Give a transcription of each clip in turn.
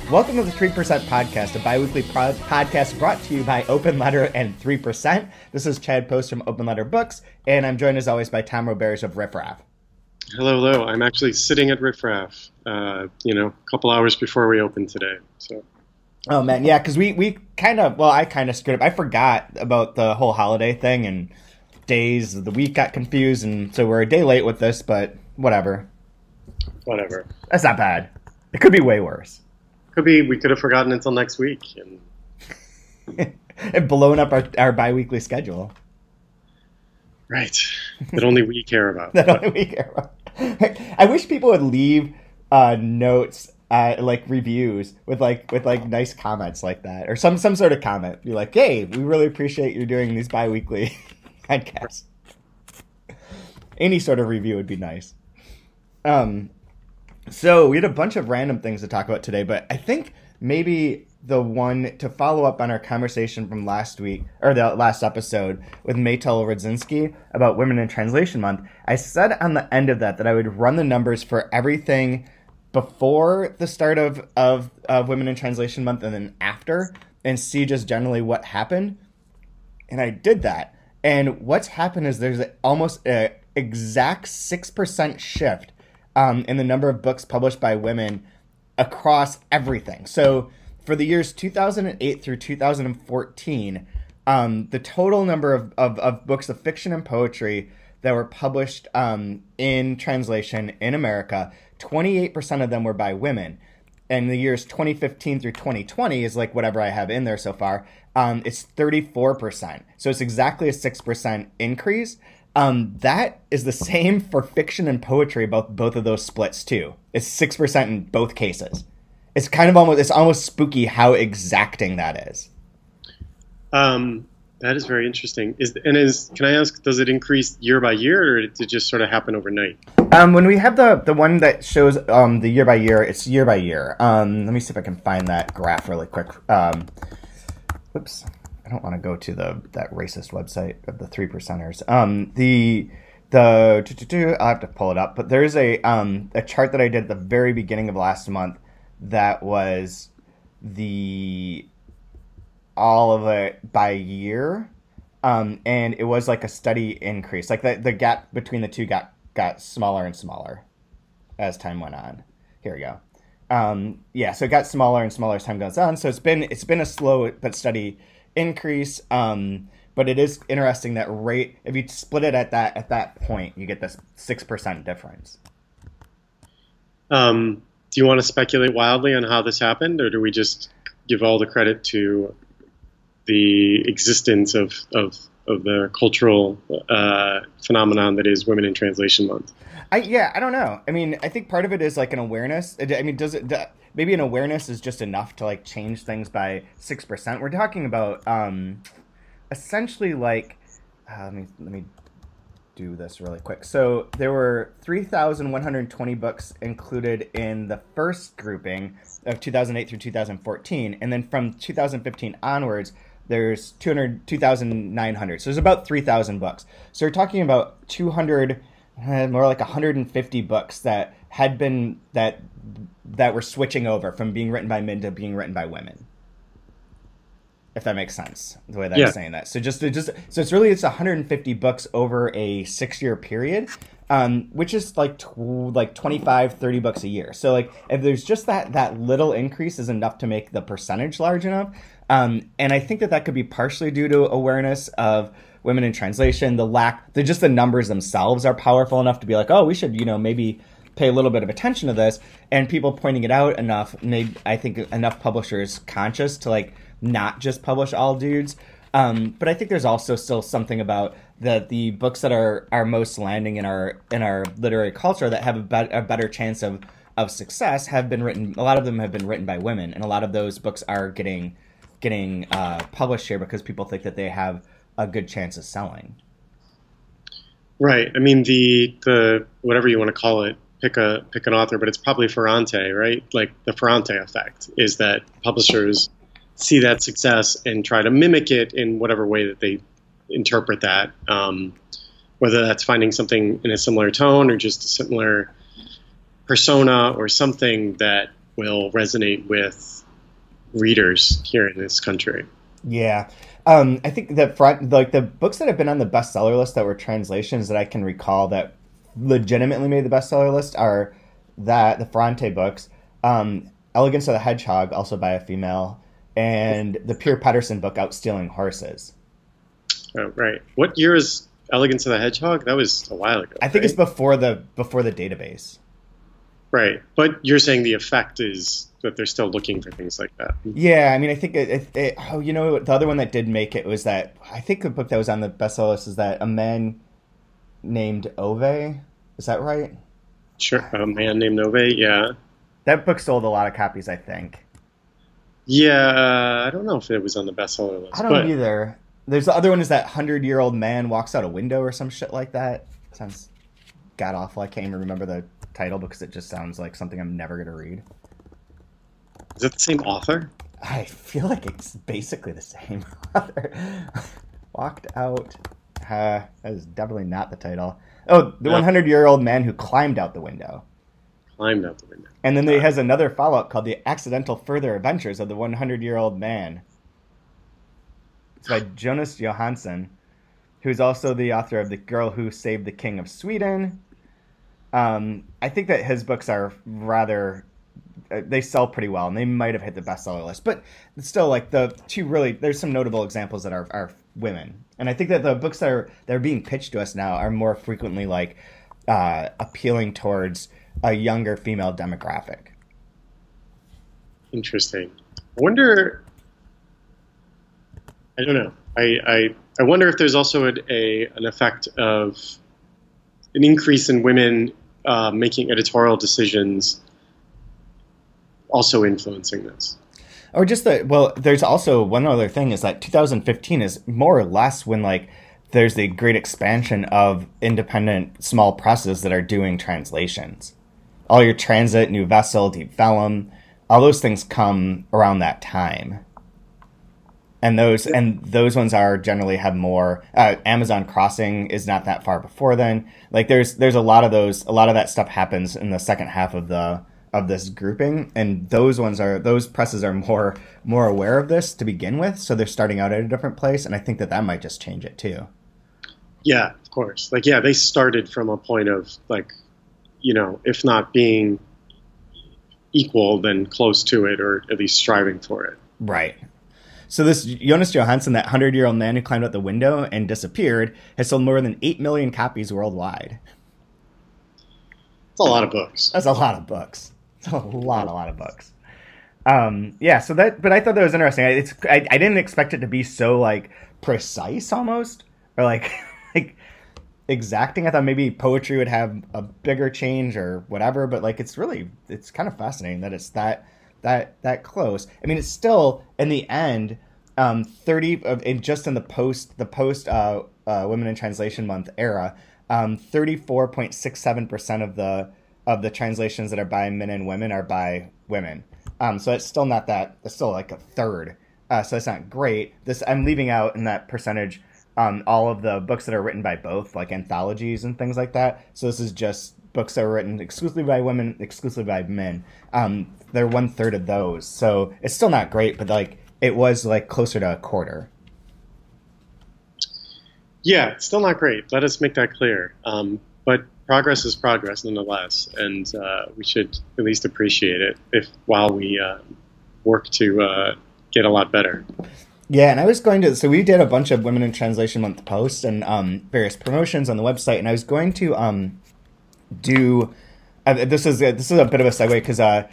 Welcome to the 3% Podcast, a bi-weekly podcast brought to you by Open Letter and 3%. This is Chad Post from Open Letter Books, and I'm joined as always by Tom Roberge of Riff Raff. Hello. I'm actually sitting at Riff Raff, a couple hours before we open today. So. Oh, man, yeah, because I kind of screwed up. I forgot about the whole holiday thing, and days of the week got confused, and so we're a day late with this, but whatever. That's not bad. It could be way worse. We could have forgotten until next week. And blown up our bi-weekly schedule. Right. That only we care about. I wish people would leave notes, like reviews with nice comments like that. Or some sort of comment. Be like, hey, we really appreciate you doing these bi-weekly podcasts. Any sort of review would be nice. So we had a bunch of random things to talk about today, but I think maybe the one to follow up on our conversation from last week, or the last episode with Maytel Rodzinski about Women in Translation Month, I said on the end of that I would run the numbers for everything before the start of Women in Translation Month and then after, and see just generally what happened. And I did that. And what's happened is there's almost an exact 6% shift in the number of books published by women across everything. So for the years 2008 through 2014, the total number of books of fiction and poetry that were published in translation in America, 28% of them were by women. And the years 2015 through 2020 is like whatever I have in there so far. It's 34%. So it's exactly a 6% increase. That is the same for fiction and poetry, both of those splits too. It's 6% in both cases. It's kind of almost spooky how exacting that is. That is very interesting. Can I ask, does it increase year by year, or did it just sort of happen overnight? When we have the one that shows the year by year, it's year by year. Let me see if I can find that graph really quick. Whoops. I don't want to go to that racist website of the 3%ers. I'll have to pull it up, but there's a chart that I did at the very beginning of last month that was all of it by year, and it was like a steady increase. Like the gap between the two got smaller and smaller as time went on. Here we go. So it got smaller and smaller as time goes on. So it's been a slow but steady increase, but it is interesting that rate, if you split it at that point, you get this 6% difference. Do you want to speculate wildly on how this happened, or do we just give all the credit to the existence of the cultural phenomenon that is Women in Translation Month? I don't know. I mean, I think part of it is like an awareness. I mean, maybe an awareness is just enough to like change things by 6%. We're talking about essentially like let me do this really quick. So there were 3,120 books included in the first grouping of 2008 through 2014, and then from 2015 onwards, there's 2,900. So there's about 3,000 books. So we're talking about 200. More like 150 books that had been that were switching over from being written by men to being written by women. If that makes sense, the way that I'm saying that. So it's 150 books over a 6-year period, which is like 25, 30 books a year. So like if there's just that little increase is enough to make the percentage large enough. And I think that could be partially due to awareness of women in translation. The numbers themselves are powerful enough to be like, oh, we should, maybe pay a little bit of attention to this, and people pointing it out enough made, I think, enough publishers conscious to like not just publish all dudes. But I think there's also still something about the books that are most landing in our literary culture that have a better chance of success have been written. A lot of them have been written by women, and a lot of those books are getting published here because people think that they have a good chance of selling. Right. I mean, the whatever you want to call it, pick an author, but it's probably Ferrante, right? Like the Ferrante effect is that publishers see that success and try to mimic it in whatever way that they interpret that, whether that's finding something in a similar tone or just a similar persona or something that will resonate with readers here in this country. Yeah. I think the books that have been on the bestseller list that were translations that I can recall that legitimately made the bestseller list are the Ferrante books, Elegance of the Hedgehog, also by a female, and the Pierre Pedersen book, Out Stealing Horses. Oh, right. What year is Elegance of the Hedgehog? That was a while ago. I think it's before the database. Right. But you're saying the effect is that they're still looking for things like that. Yeah, I mean, I think the other one that did make it was that, I think the book that was on the bestseller list is that A Man Named Ove. Is that right? Sure. A Man Named Ove, yeah. That book sold a lot of copies, I think. Yeah, I don't know if it was on the bestseller list. I don't either. There's the other one is that 100-year-old man walks out a window or some shit like that. Sounds god-awful. I can't even remember the title because it just sounds like something I'm never going to read. Is it the same author? I feel like it's basically the same author. Walked out. That is definitely not the title. Oh, the 100-year-old man who climbed out the window. Climbed out the window. And then he has another follow-up called The Accidental Further Adventures of the 100-Year-Old Man. It's by Jonas Johansson, who's also the author of The Girl Who Saved the King of Sweden. I think that his books are rather... they sell pretty well, and they might have hit the bestseller list. But still, like, the two really... there's some notable examples that are women. And I think that the books that are being pitched to us now are more frequently, like, appealing towards a younger female demographic. Interesting. I wonder... I don't know. I wonder if there's also an effect of an increase in women making editorial decisions also influencing this. Or just there's also one other thing is that 2015 is more or less when, like, there's the great expansion of independent small presses that are doing translations. All your Transit, New Vessel, Deep Vellum, all those things come around that time. And those ones are generally have more. Amazon Crossing is not that far before then. Like there's a lot of those. A lot of that stuff happens in the second half of this grouping, and those presses are more aware of this to begin with, so they're starting out at a different place, and I think that might just change it too. Yeah, of course. Like, yeah, they started from a point of, like, you know, if not being equal, then close to it, or at least striving for it. Right. So this Jonas Johansson, that 100-year-old man who climbed out the window and disappeared, has sold more than 8 million copies worldwide. That's a lot of books. That's a lot of books. It's a lot of books. Yeah, so but I thought that was interesting. I didn't expect it to be so, like, precise almost, or like exacting. I thought maybe poetry would have a bigger change or whatever, but like it's kind of fascinating that it's that close. I mean, it's still in the end 30 just in the post Women in Translation Month era, 34.67% of the translations that are by men and women are by women. So it's still not that. It's still like a third. So it's not great. I'm leaving out in that percentage all of the books that are written by both, like anthologies and things like that. So this is just books that are written exclusively by women, exclusively by men. They're 1/3 of those. So it's still not great, but like it was like closer to a quarter. Yeah, it's still not great. Let us make that clear. But progress is progress nonetheless, and we should at least appreciate it while we work to get a lot better. Yeah, and I was going to, so we did a bunch of Women in Translation Month posts and various promotions on the website, and I was going to do, this is a bit of a segue because I'll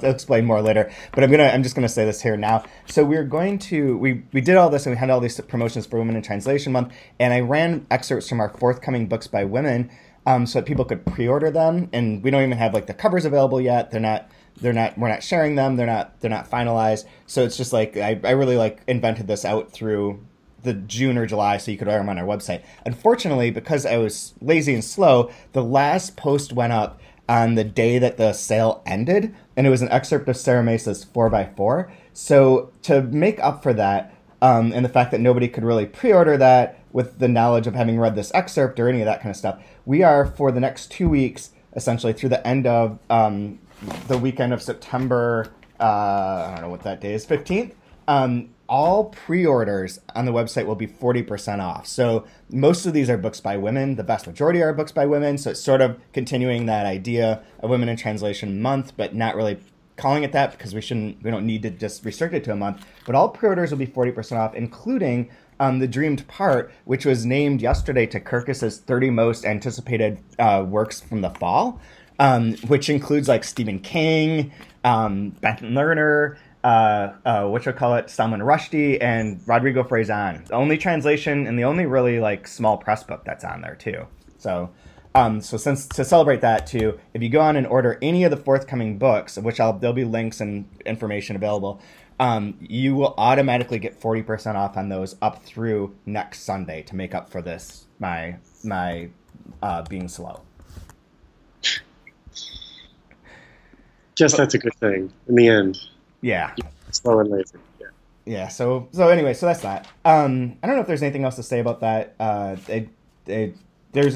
explain more later, but I'm just gonna say this here now. So we did all this and we had all these promotions for Women in Translation Month, and I ran excerpts from our forthcoming books by women, so that people could pre-order them, and we don't even have like the covers available yet. We're not sharing them. They're not finalized. So it's just like, I really like invented this out through the June or July so you could order them on our website. Unfortunately, because I was lazy and slow, the last post went up on the day that the sale ended, and it was an excerpt of Sarah Mesa's 4x4. So to make up for that, and the fact that nobody could really pre-order that with the knowledge of having read this excerpt or any of that kind of stuff, we are, for the next 2 weeks, essentially through the end of the weekend of September. I don't know what that day is, 15th. All pre-orders on the website will be 40% off. So most of these are books by women. The vast majority are books by women. So it's sort of continuing that idea of Women in Translation Month, but not really calling it that because we don't need to just restrict it to a month. But all pre-orders will be 40% off, including The Dreamed Part, which was named yesterday to Kirkus's 30 most anticipated works from the fall, which includes like Stephen King, Benton Lerner, Salman Rushdie, and Rodrigo Frazan. The only translation and the only really like small press book that's on there too. So since to celebrate that too, if you go on and order any of the forthcoming books, of which there'll be links and information available, you will automatically get 40% off on those up through next Sunday to make up for this my being slow. Guess that's a good thing in the end. Yeah. Slow and lazy. Yeah. Yeah. So anyway, so that's that. I don't know if there's anything else to say about that. There's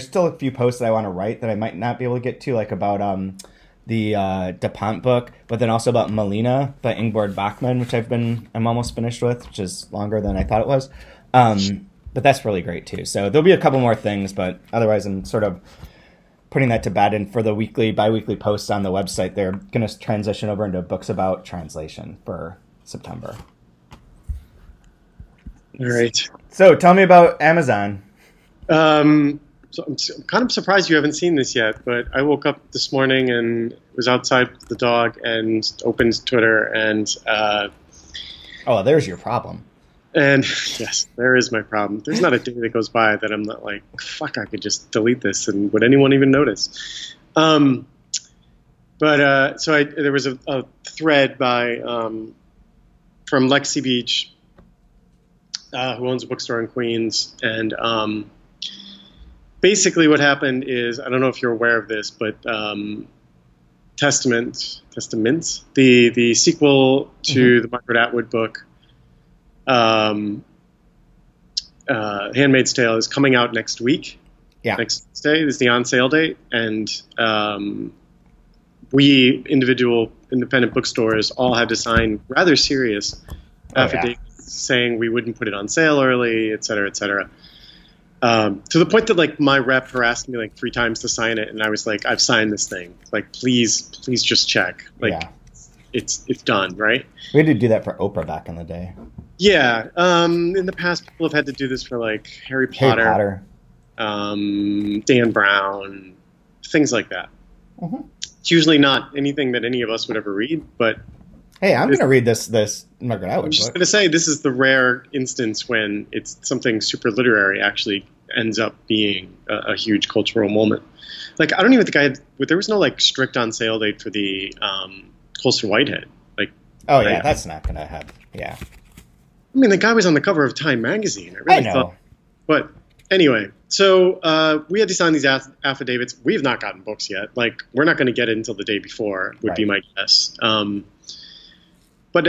still a few posts that I want to write that I might not be able to get to, like about the DuPont book, but then also about Melina by Ingeborg Bachmann, which I'm almost finished with, which is longer than I thought it was. But that's really great too. So there'll be a couple more things, but otherwise I'm sort of putting that to bed. And for the bi-weekly posts on the website, they're going to transition over into books about translation for September. All right. So tell me about Amazon. So I'm kind of surprised you haven't seen this yet, but I woke up this morning and was outside with the dog and opened Twitter and... oh, there's your problem. And yes, there is my problem. There's not a day that goes by that I'm not like, fuck, I could just delete this and would anyone even notice? There was a thread by from Lexi Beach, who owns a bookstore in Queens, and basically what happened is, I don't know if you're aware of this, but Testaments, the sequel to the Margaret Atwood book, Handmaid's Tale, is coming out next week. Yeah. Next Tuesday is the on sale date, and we individual independent bookstores all had to sign rather serious affidavits saying we wouldn't put it on sale early, et cetera, et cetera. To the point that like my rep harassed me like 3 times to sign it, and I was like, I've signed this thing. Like, please just check. Like, it's done, right? We had to do that for Oprah back in the day. Yeah. In the past, people have had to do this for like Harry Potter. Dan Brown, things like that. Mm-hmm. It's usually not anything that any of us would ever read, but hey, I'm going to read this Margaret Atwood book. I'm just going to say this is the rare instance when it's something super literary actually ends up being a huge cultural moment. Like, I don't even think there was no like strict on sale date for the Colson Whitehead. Like, oh yeah, that's not going to happen. Yeah. I mean, the guy was on the cover of Time magazine. I know. Thought, but anyway, so we had to sign these affidavits. We have not gotten books yet. Like, we're not going to get it until the day before, would be my guess. But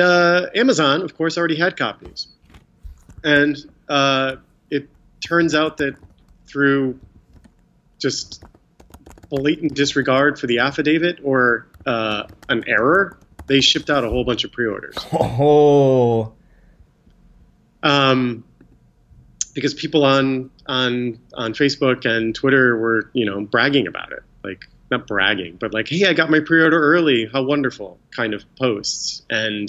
Amazon, of course, already had copies. And it turns out that through just blatant disregard for the affidavit or an error, they shipped out a whole bunch of pre-orders. Oh. Because people on Facebook and Twitter were, bragging about it. Like, not bragging, but like, hey, I got my pre-order early. How wonderful kind of posts. And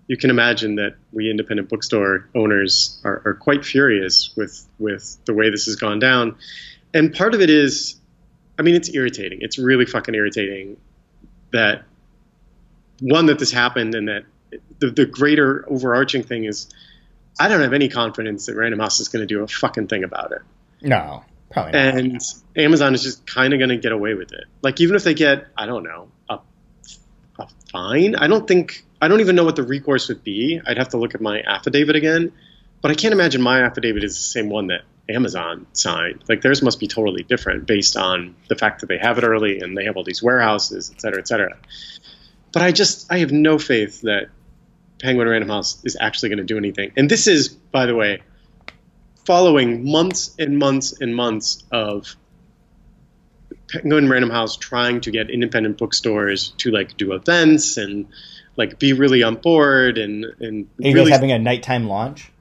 you can imagine that we independent bookstore owners are quite furious with the way this has gone down. And part of it is, I mean, it's irritating. It's really fucking irritating that, one, that this happened, and that the greater overarching thing is I don't have any confidence that Random House is going to do a fucking thing about it. No, probably not. And Amazon is just kind of going to get away with it. Like, even if they get, I don't know, a fine, I don't even know what the recourse would be. I'd have to look at my affidavit again. But I can't imagine my affidavit is the same one that Amazon signed. Like, theirs must be totally different based on the fact that they have it early and they have all these warehouses, et cetera, et cetera. But I have no faith that Penguin Random House is actually going to do anything. And this is, by the way, following months and months and months of Penguin Random House trying to get independent bookstores to like do events and like be really on board and Are you really guys having a nighttime launch?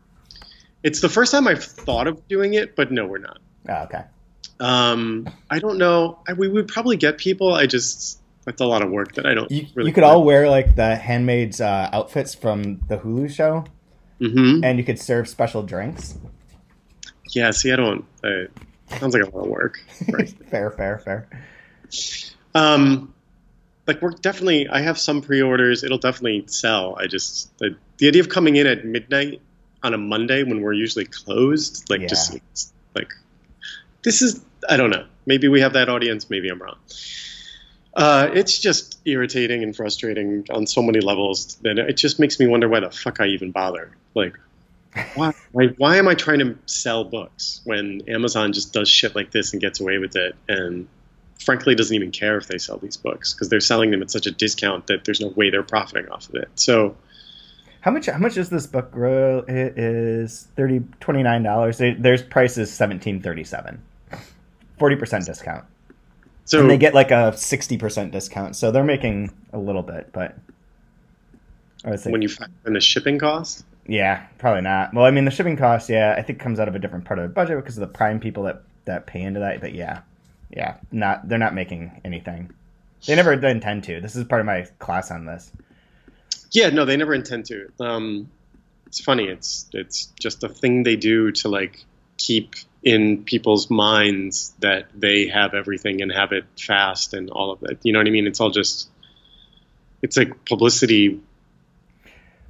It's the first time I've thought of doing it, but no, we're not. Oh, okay. I don't know. We would probably get people. That's a lot of work that I don't really. You could all wear like the Handmaid's outfits from the Hulu show, and you could serve special drinks. Yeah, see, I don't. Sounds like a lot of work. Right. Fair. Like we're definitely. I have some pre-orders. It'll definitely sell. The idea of coming in at midnight on a Monday when we're usually closed, like just like this is. I don't know. Maybe we have that audience. Maybe I'm wrong. It's just irritating and frustrating on so many levels that it just makes me wonder why the fuck I even bother. Like, why am I trying to sell books when Amazon just does shit like this and gets away with it, and frankly doesn't even care if they sell these books because they're selling them at such a discount that there's no way they're profiting off of it. So, how much is this book? It is $29. Their price is $17.37, 40% discount. So, and they get like a 60% discount, so they're making a little bit, but I would say when you factor in the shipping cost. Yeah, probably not. Well, I mean, the shipping cost, I think comes out of a different part of the budget because of the Prime people that pay into that. But they're not making anything. They never intend to. This is part of my class on this. Yeah, no, they never intend to. It's funny. It's just a thing they do to like keep in people's minds that they have everything and have it fast and all of it. You know what I mean? It's all just it's like publicity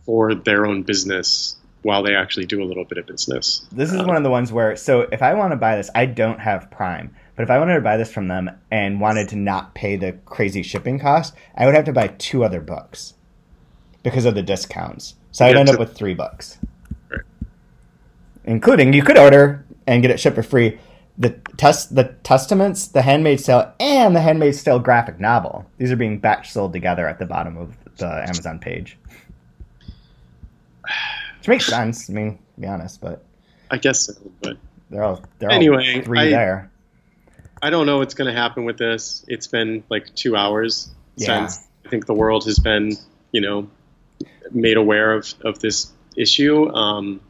for their own business while they actually do a little bit of business. This is one of the ones where, so if I want to buy this, I don't have Prime, but if I wanted to buy this from them and wanted to not pay the crazy shipping cost, I would have to buy 2 other books because of the discounts. So I'd end up with 3 books. Right. Including, you could order and get it shipped for free, the Testaments, the Handmaid's Tale, and the Handmaid's Tale graphic novel. These are being batch sold together at the bottom of the Amazon page. Which makes sense. I mean, to be honest, but I guess so. But they're all 3 there. I don't know what's going to happen with this. It's been like 2 hours since I think the world has been, made aware of this issue.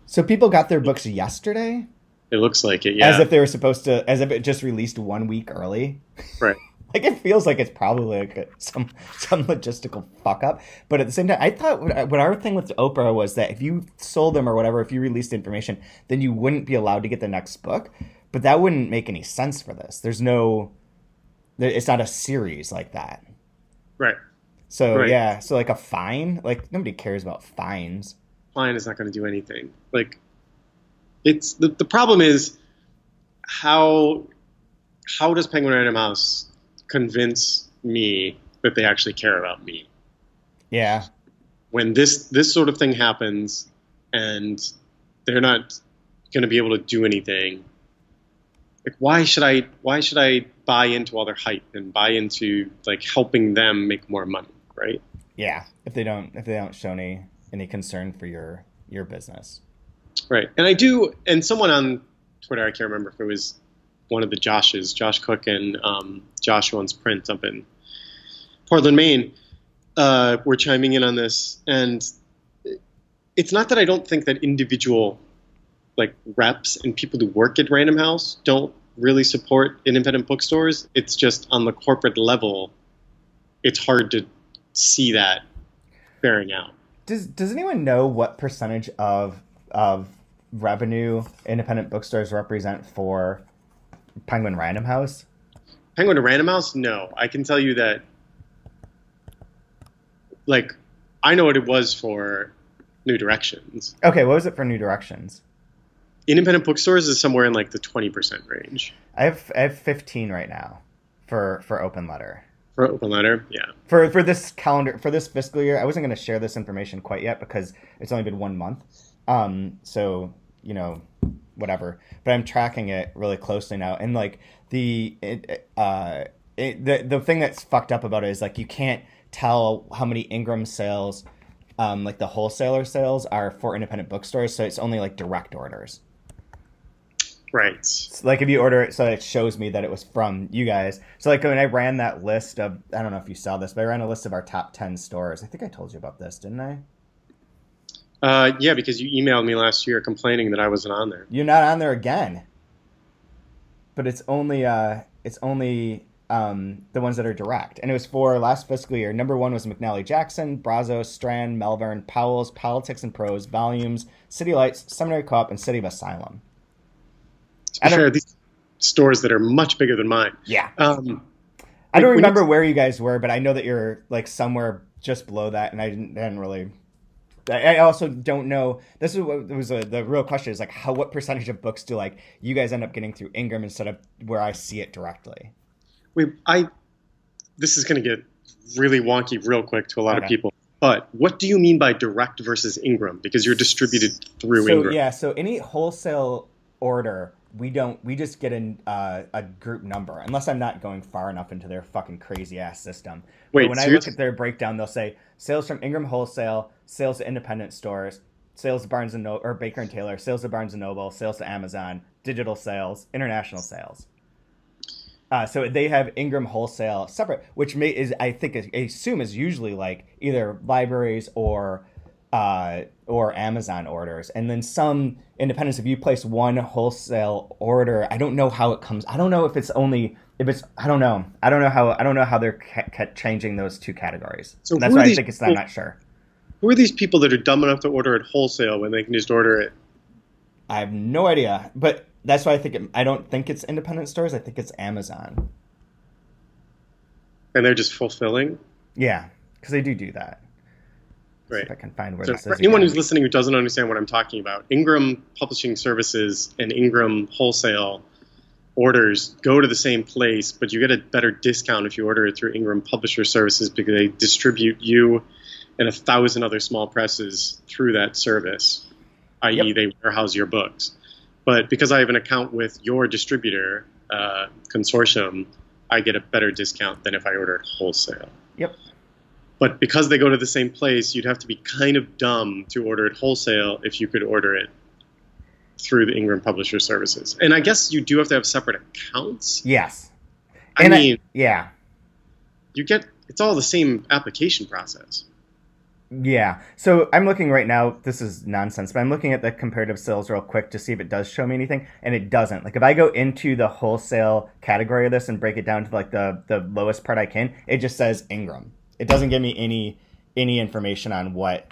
So people got their books yesterday? It looks like it, yeah. As if they were supposed to, as if it just released 1 week early. Right. Like, it feels like it's probably like some logistical fuck up. But at the same time, I thought what our thing with Oprah was that if you sold them or whatever, if you released information, then you wouldn't be allowed to get the next book. But that wouldn't make any sense for this. It's not a series like that. Right. So, so like a fine, like nobody cares about fines. Fine is not going to do anything. Like, it's the problem is how does Penguin Random House convince me that they actually care about me? Yeah. When this sort of thing happens and they're not going to be able to do anything, like why should I buy into all their hype and buy into like helping them make more money, right? Yeah. If they don't show any concern for your business. Right. And I do, and someone on Twitter, I can't remember if it was one of the Joshes, Josh Cook and Josh Owens Print up in Portland, Maine, were chiming in on this. And it's not that I don't think that individual like reps and people who work at Random House don't really support independent bookstores. It's just on the corporate level, it's hard to see that bearing out. Does anyone know what percentage of revenue independent bookstores represent for Penguin Random House? Penguin Random House? No. I can tell you that, like, I know what it was for New Directions. Okay, what was it for New Directions? Independent bookstores is somewhere in, like, the 20% range. I have 15 right now for Open Letter. For Open Letter, yeah. For this fiscal year, I wasn't going to share this information quite yet because it's only been 1 month. So, whatever. But I'm tracking it really closely now. And like the thing that's fucked up about it is like you can't tell how many Ingram sales, like the wholesaler sales are for independent bookstores. So it's only like direct orders. Right. So, like if you order it, so it shows me that it was from you guys. So like when I ran that list of, I don't know if you saw this, but I ran a list of our top 10 stores. I think I told you about this, didn't I? Yeah, because you emailed me last year complaining that I wasn't on there. You're not on there again. But it's only the ones that are direct. And it was for last fiscal year. Number 1 was McNally Jackson, Brazos, Strand, Melbourne, Powell's, Politics and Prose, Volumes, City Lights, Seminary Co-op, and City of Asylum. To be fair, these stores that are much bigger than mine. Yeah. I don't remember where you guys were, but I know that you're like somewhere just below that, and I didn't really. I also don't know. This is what was the real question: is like what percentage of books do like you guys end up getting through Ingram instead of where I see it directly? This is going to get really wonky real quick to a lot of people. But what do you mean by direct versus Ingram? Because you're distributed through Ingram. Yeah. So any wholesale order, we just get a group number, unless I'm not going far enough into their fucking crazy ass system. Wait, but when I look at their breakdown, they'll say sales from Ingram Wholesale, sales to independent stores, sales to Barnes and Noble or Baker and Taylor, sales to Barnes and Noble, sales to Amazon, digital sales, international sales. So they have Ingram Wholesale separate, which I assume is usually like either libraries or Amazon orders, and then some independents. If you place one wholesale order, I don't know how it comes. I don't know if it's only if it's. I don't know. I don't know how they're changing those two categories. So that's why I think I'm not sure. Who are these people that are dumb enough to order it wholesale when they can just order it? I have no idea, but that's why I don't think it's independent stores. I think it's Amazon. And they're just fulfilling? Yeah, because they do that. Right. See if I can find where So this for is. anyone again. who's listening who doesn't understand what I'm talking about, Ingram Publishing Services and Ingram Wholesale orders go to the same place, but you get a better discount if you order it through Ingram Publisher Services because they distribute you and 1,000 other small presses through that service, i.e. they warehouse your books. But because I have an account with your distributor, consortium, I get a better discount than if I order it wholesale. Yep. But because they go to the same place, you'd have to be kind of dumb to order it wholesale if you could order it through the Ingram Publisher Services. And I guess you do have to have separate accounts. Yes. Yeah. It's all the same application process. Yeah. So I'm looking right now. This is nonsense, but I'm looking at the comparative sales real quick to see if it does show me anything, and it doesn't. Like if I go into the wholesale category of this and break it down to like the lowest part I can, it just says Ingram. It doesn't give me any information on what,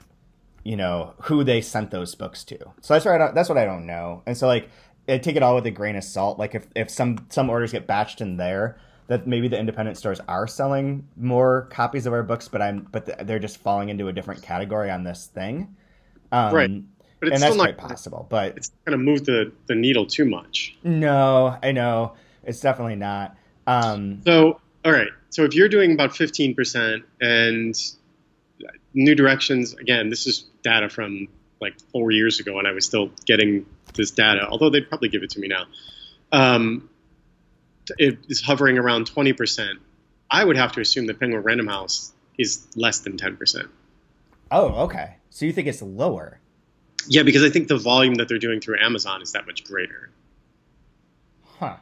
who they sent those books to. So that's what I don't know. And so like I take it all with a grain of salt. Like if some orders get batched in there, that maybe the independent stores are selling more copies of our books, but they're just falling into a different category on this thing. Right. But it's and still that's quite possible. But it's not going to move the needle too much. No, I know. It's definitely not. So, all right. So if you're doing about 15% and New Directions, again, this is data from like 4 years ago when I was still getting this data, although they'd probably give it to me now. It is hovering around 20%. I would have to assume that Penguin Random House is less than 10%. Oh, okay. So you think it's lower? Yeah, because I think the volume that they're doing through Amazon is that much greater. Huh.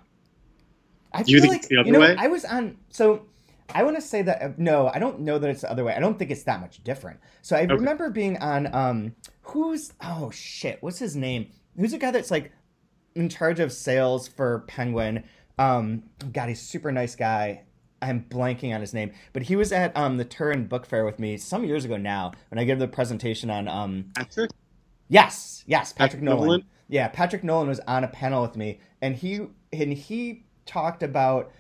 Do you think it's the other way? I was on... So I want to say that... No, I don't know that it's the other way. I don't think it's that much different. So I remember being on... Oh, shit. What's his name? Who's the guy that's like in charge of sales for Penguin? God, he's a super nice guy. I'm blanking on his name, but he was at the Turin Book Fair with me some years ago now when I gave the presentation on Patrick? Yes, Patrick Nolan. Yeah, Patrick Nolan was on a panel with me, and he talked about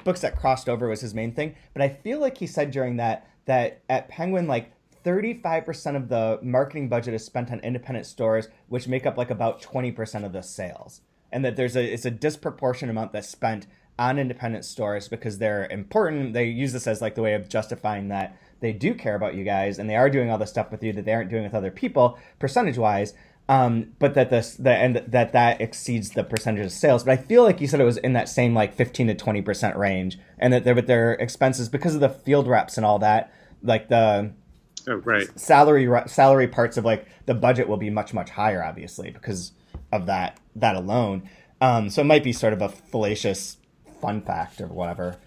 books that crossed over was his main thing. But I feel like he said during that at Penguin, like 35% of the marketing budget is spent on independent stores, which make up like about 20% of the sales. And that it's a disproportionate amount that's spent on independent stores because they're important. They use this as like the way of justifying that they do care about you guys and they are doing all the stuff with you that they aren't doing with other people, percentage-wise. But that exceeds the percentage of sales. But I feel like you said it was in that same like 15 to 20% range, and that with their expenses because of the field reps and all that, like the salary parts of like the budget will be much higher, obviously, because of that alone. So it might be sort of a fallacious fun fact or whatever.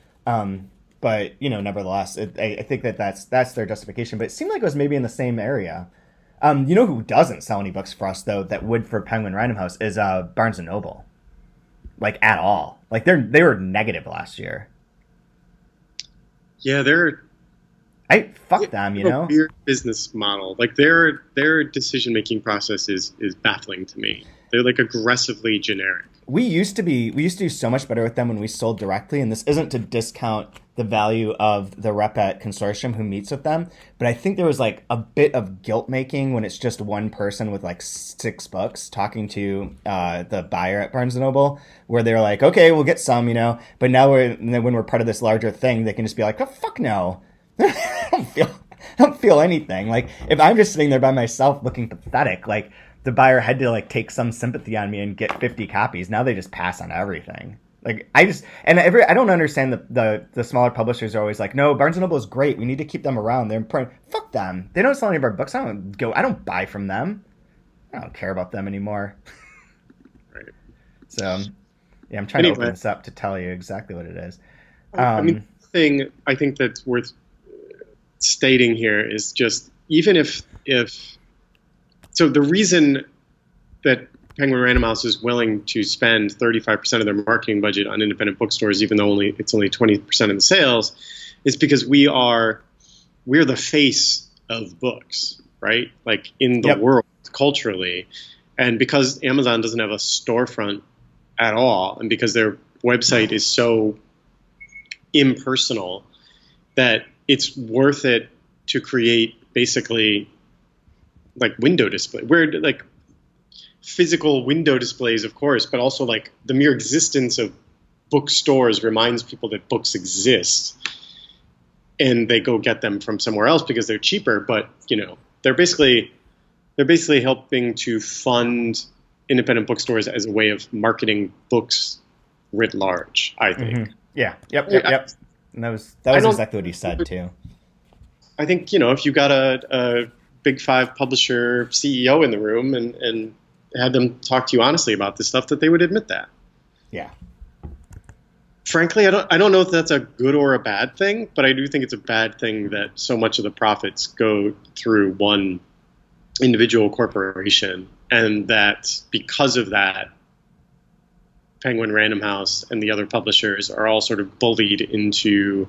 But, nevertheless, I think that's their justification. But it seemed like it was maybe in the same area. Who doesn't sell any books for us, though, that would for Penguin Random House is Barnes & Noble. Like, at all. Like, they were negative last year. Yeah, fuck them, a weird business model. Like, their decision-making process is baffling to me. They're, like, aggressively generic. We used to do so much better with them when we sold directly, and this isn't to discount the value of the rep at Consortium who meets with them, but I think there was like a bit of guilt making when it's just one person with like 6 books talking to the buyer at Barnes & Noble, where they're like, okay, we'll get some, but now when we're part of this larger thing, they can just be like, oh, fuck no. I don't feel anything. Like, if I'm just sitting there by myself looking pathetic, like, the buyer had to like take some sympathy on me and get 50 copies. Now they just pass on everything. Like, I don't understand the smaller publishers are always like, no, Barnes & Noble is great. We need to keep them around. They're important. Fuck them. They don't sell any of our books. I don't buy from them. I don't care about them anymore. Right. So, yeah, I'm trying to open this up to tell you exactly what it is. The thing I think that's worth stating here is just, even if so the reason that Penguin Random House is willing to spend 35% of their marketing budget on independent bookstores, even though it's only 20% of the sales, is because we're the face of books, right? Like, in the world culturally, and because Amazon doesn't have a storefront at all, and because their website is so impersonal, that it's worth it to create basically like window display, where like physical window displays, of course, but also like the mere existence of bookstores reminds people that books exist, and they go get them from somewhere else because they're cheaper. But they're basically helping to fund independent bookstores as a way of marketing books writ large, I think. Mm-hmm. Yeah. Yep. And that was exactly what he said too. I think if you got a Big 5 publisher CEO in the room and had them talk to you honestly about this stuff, that they would admit that. Yeah. Frankly, I don't know if that's a good or a bad thing, but I do think it's a bad thing that so much of the profits go through one individual corporation, and that because of that, Penguin Random House and the other publishers are all sort of bullied into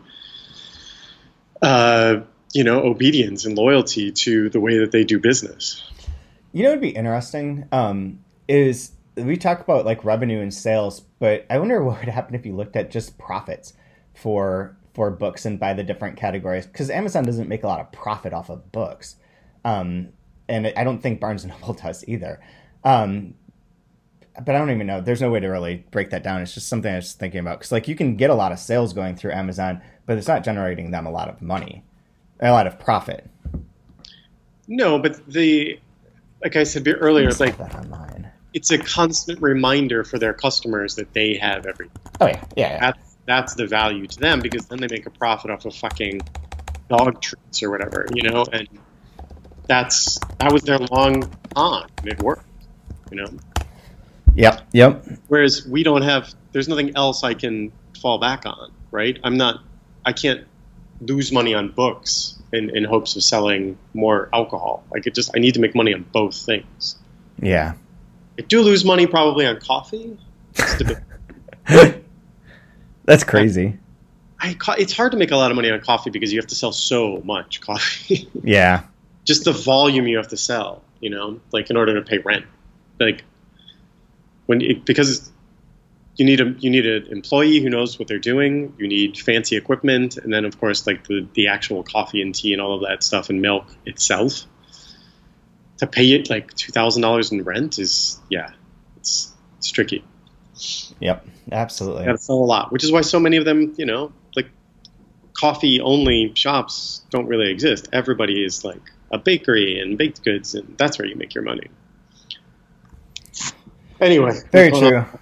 obedience and loyalty to the way that they do business. What would be interesting is we talk about like revenue and sales, but I wonder what would happen if you looked at just profits for books and by the different categories, because Amazon doesn't make a lot of profit off of books, and I don't think Barnes & Noble does either. But I don't even know. There's no way to really break that down. It's just something I was thinking about, because like you can get a lot of sales going through Amazon, but it's not generating them a lot of money. A lot of profit. No, but like I said earlier, it's like that online. It's a constant reminder for their customers that they have everything. Oh yeah. That's the value to them, because then they make a profit off of fucking dog treats or whatever, and that was their long con, and it worked, Yep. Whereas we don't have. There's nothing else I can fall back on, right? I can't lose money on books in hopes of selling more alcohol. Like, I need to make money on both things. Yeah. I do lose money probably on coffee. That's crazy. It's hard to make a lot of money on coffee because you have to sell so much coffee. Yeah. Just the volume you have to sell, like in order to pay rent. Like because you need an employee who knows what they're doing. You need fancy equipment, and then of course like the actual coffee and tea and all of that stuff and milk itself. To pay it like $2,000 in rent is it's tricky. Yep, absolutely. You gotta sell a lot, which is why so many of them, like coffee only shops don't really exist. Everybody is like a bakery and baked goods, and that's where you make your money. Anyway,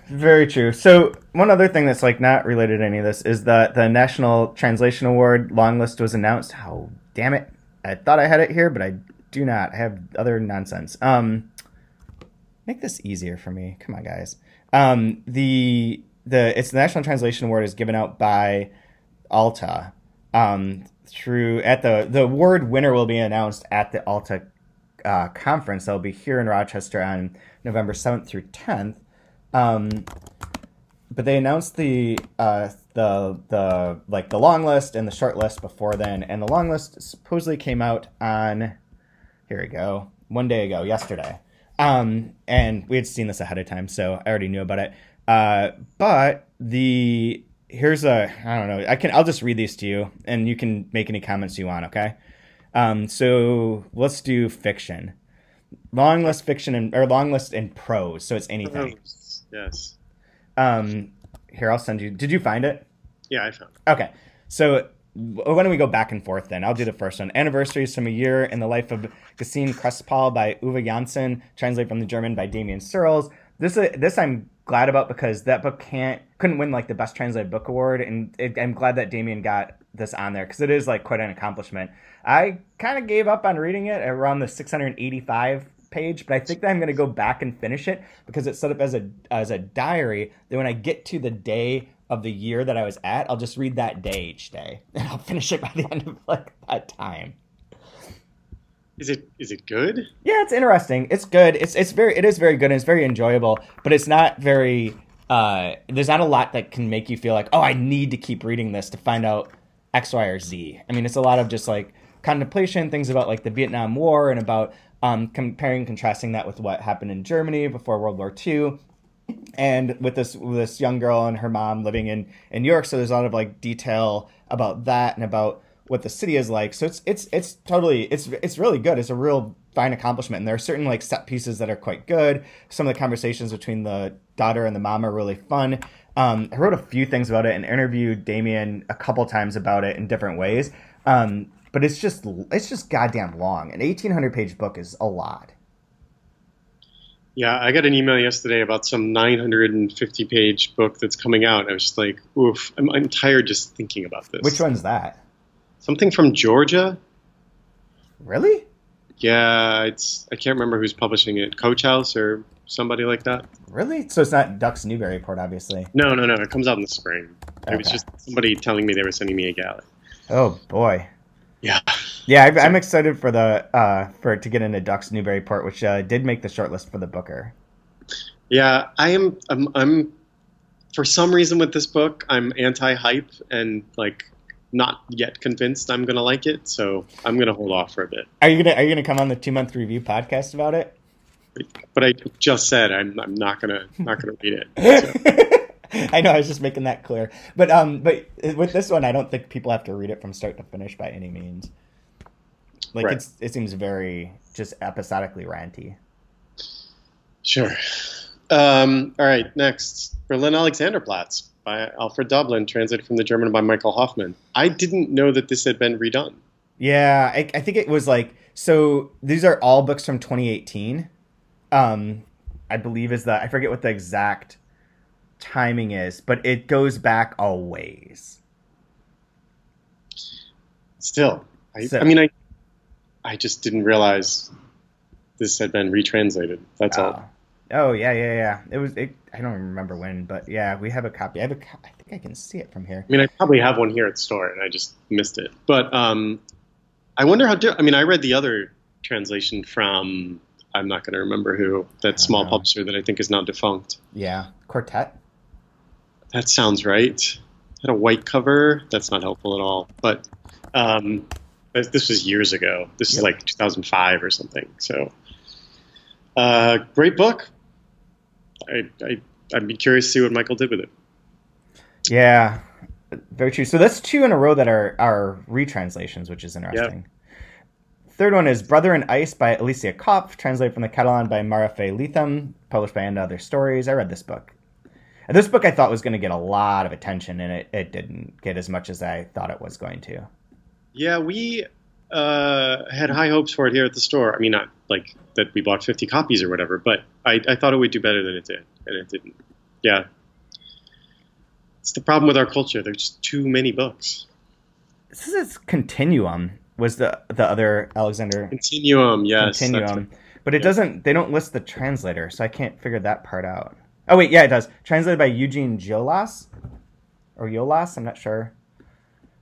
very true. So one other thing that's like not related to any of this is that the National Translation Award long list was announced. Oh, damn it. I thought I had it here, but I do not. I have other nonsense. Make this easier for me. Come on, guys. It's the National Translation Award is given out by Alta. The award winner will be announced at the Alta conference. That'll be here in Rochester on November 7th through 10th. But they announced the long list and the short list before then, and the long list supposedly came out on, here we go, one day ago, yesterday. And we had seen this ahead of time, so I already knew about it. But I'll just read these to you, and you can make any comments you want, okay? So let's do fiction. Long list in prose, so it's anything. Yes. Here, I'll send you. Did you find it? Yeah, I found it. Okay. So why don't we go back and forth then? I'll do the first one. Anniversaries from a Year in the Life of Gesine Krespel by Uwe Janssen, translated from the German by Damien Searles. This I'm glad about because that book couldn't win like the Best Translated Book Award, and I'm glad that Damien got this on there because it is like quite an accomplishment. I kind of gave up on reading it around the 685 page, but I think that I'm going to go back and finish it because it's set up as a diary that when I get to the day of the year that I was at, I'll just read that day each day, and I'll finish it by the end of like that time. Is it good? Yeah, it's interesting. It's good. It is very good, and it's very enjoyable, but it's not very there's not a lot that can make you feel like, oh, I need to keep reading this to find out X, Y, or Z. I mean, it's a lot of just like contemplation, things about like the Vietnam War and about comparing and contrasting that with what happened in Germany before World War II. And with this young girl and her mom living in New York, so there's a lot of like detail about that and about what the city is like. So it's really good. It's a real fine accomplishment. And there are certain like set pieces that are quite good. Some of the conversations between the daughter and the mom are really fun. I wrote a few things about it and interviewed Damien a couple times about it in different ways. But it's just goddamn long. An 1,800-page book is a lot. Yeah, I got an email yesterday about some 950-page book that's coming out. I was just like, oof, I'm tired just thinking about this. Which one's that? Something from Georgia. Really? Yeah, I can't remember who's publishing it. Coach House or somebody like that. Really? So it's not Ducks Newburyport, obviously. No. It comes out in the spring. Okay. It was just somebody telling me they were sending me a galley. Oh boy. Yeah. Yeah, I'm excited for for it to get into Ducks Newburyport, which did make the shortlist for the Booker. Yeah, I'm for some reason with this book, I'm anti-hype and like not yet convinced I'm gonna like it, so I'm gonna hold off for a bit. Are you gonna come on the 2-month review podcast about it? But I just said I'm not gonna read it. So. I know, I was just making that clear. But with this one, I don't think people have to read it from start to finish by any means. Like right. It seems very just episodically ranty. Sure. All right, next. Berlin Alexanderplatz by Alfred Doblin, translated from the German by Michael Hoffman. I didn't know that this had been redone. Yeah, I think it was like, so these are all books from 2018. I believe I forget what the exact timing is, but it goes back a ways. Still, I just didn't realize this had been retranslated. That's all. Oh yeah. I don't remember when, but yeah, we have a copy. I think I can see it from here. I mean, I probably have one here at the store, and I just missed it. But I wonder how. I read the other translation from. I'm not going to remember who. That small publisher that I think is now defunct. Yeah, Quartet. That sounds right. Had a white cover. That's not helpful at all. But this was years ago. This is like 2005 or something. So, great book. I'd be curious to see what Michael did with it. Yeah, very true. So that's 2 in a row that are retranslations, which is interesting. Yep. Third one is Brother in Ice by Alicia Kopf, translated from the Catalan by Mara Fay Leatham, published by And Other Stories. I read this book. And this book I thought was going to get a lot of attention, and it didn't get as much as I thought it was going to. Yeah, we had high hopes for it here at the store. I mean, not like that we bought 50 copies or whatever, but I thought it would do better than it did, and it didn't. Yeah. It's the problem with our culture. There's just too many books. This is Continuum. Was the other Alexander Continuum? Yes, Continuum, but it doesn't. They don't list the translator, so I can't figure that part out. Oh wait, yeah, it does. Translated by Eugene Jolas or Yolas, I'm not sure.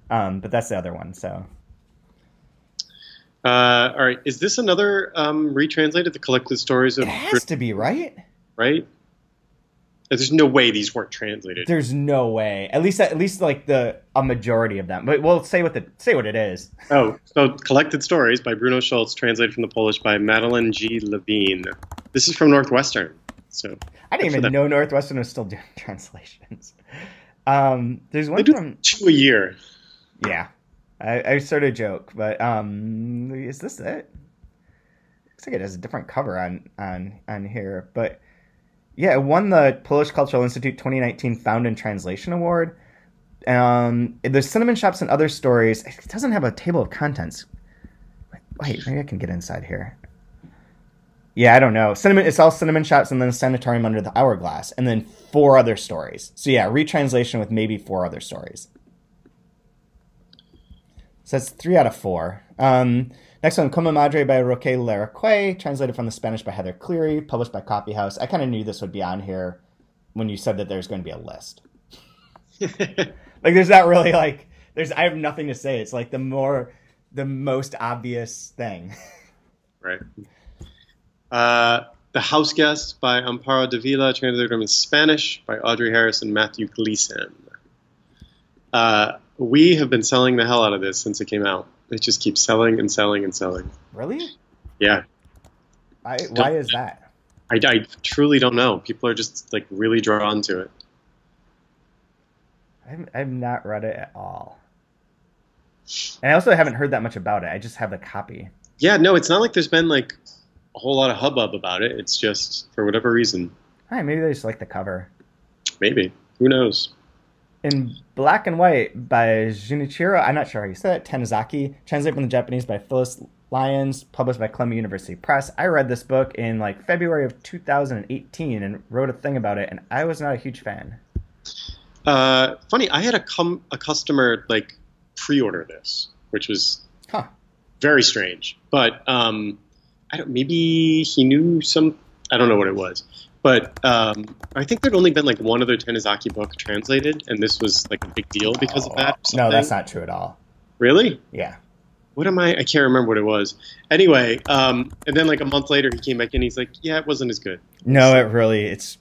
But that's the other one. So. All right. Is this another retranslated? The collected stories of It has to be, right? Right? There's no way these weren't translated. There's no way. At least like a majority of them. But we'll say what it is. Oh, so Collected Stories by Bruno Schultz, translated from the Polish by Madeline G. Levine. This is from Northwestern. So I didn't even know Northwestern was still doing translations. There's one from 2 a year. Yeah. I sort of joke, but is this it? Looks like it has a different cover on here, but yeah, it won the Polish Cultural Institute 2019 Found in Translation Award. There's Cinnamon Shops and Other Stories. It doesn't have a table of contents. Wait, maybe I can get inside here. Yeah, I don't know. It's all Cinnamon Shops and then a Sanatorium Under the Hourglass, and then 4 other stories. So yeah, retranslation with maybe 4 other stories. So that's 3 out of 4. Next one, Como Madre by Roque Laraque, translated from the Spanish by Heather Cleary, published by Coffee House. I kind of knew this would be on here when you said that there's going to be a list. Like, there's not really, like, I have nothing to say. It's like the most obvious thing. Right. The House Guest by Amparo Davila, translated from Spanish by Audrey Harris and Matthew Gleason. We have been selling the hell out of this since it came out. It just keeps selling and selling and selling. Really? Yeah. Why is that? I truly don't know. People are just like really drawn to it. I've not read it at all. And I also haven't heard that much about it. I just have the copy. Yeah, no, it's not like there's been like a whole lot of hubbub about it. It's just for whatever reason. All right, maybe they just like the cover. Maybe. Who knows? In Black and White by Junichiro, I'm not sure how you say it, Tanizaki, translated from the Japanese by Phyllis Lyons, published by Columbia University Press. I read this book in like February of 2018 and wrote a thing about it, and I was not a huge fan. Funny, I had a customer like pre-order this, which was very strange. But maybe he knew some. I don't know what it was. But I think there'd only been like one other Tanizaki book translated, and this was like a big deal because of that. No, that's not true at all. Really? Yeah. What am I? I can't remember what it was. Anyway, and then like a month later, he came back and he's like, "Yeah, it wasn't as good." No, it's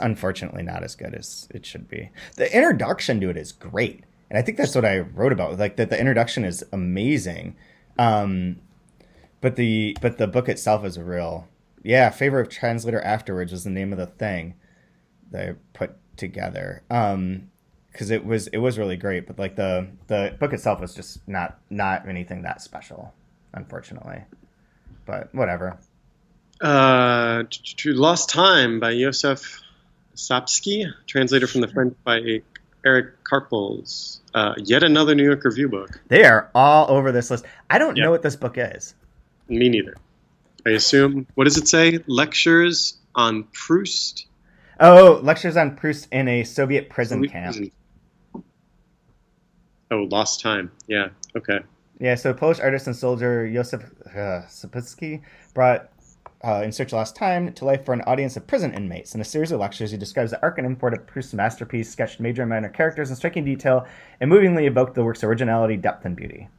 unfortunately not as good as it should be. The introduction to it is great, and I think that's what I wrote about. Like that, the introduction is amazing, but the book itself is a real. Yeah, Favor of Translator Afterwards was the name of the thing that I put together. Because it was really great, but like the book itself was just not anything that special, unfortunately. But whatever. Lost Time by Josef Sapsky, translated from the French by Eric Karpels. Yet another New York Review book. They are all over this list. I don't know what this book is. Me neither. I assume, what does it say? Lectures on Proust? Oh, Lectures on Proust in a Soviet prison camp. Oh, Lost Time. Yeah, okay. Yeah, so Polish artist and soldier Josef Sapsky brought In Search of Lost Time to life for an audience of prison inmates. In a series of lectures, he describes the arc and import of Proust's masterpiece, sketched major and minor characters in striking detail, and movingly evoked the work's originality, depth, and beauty.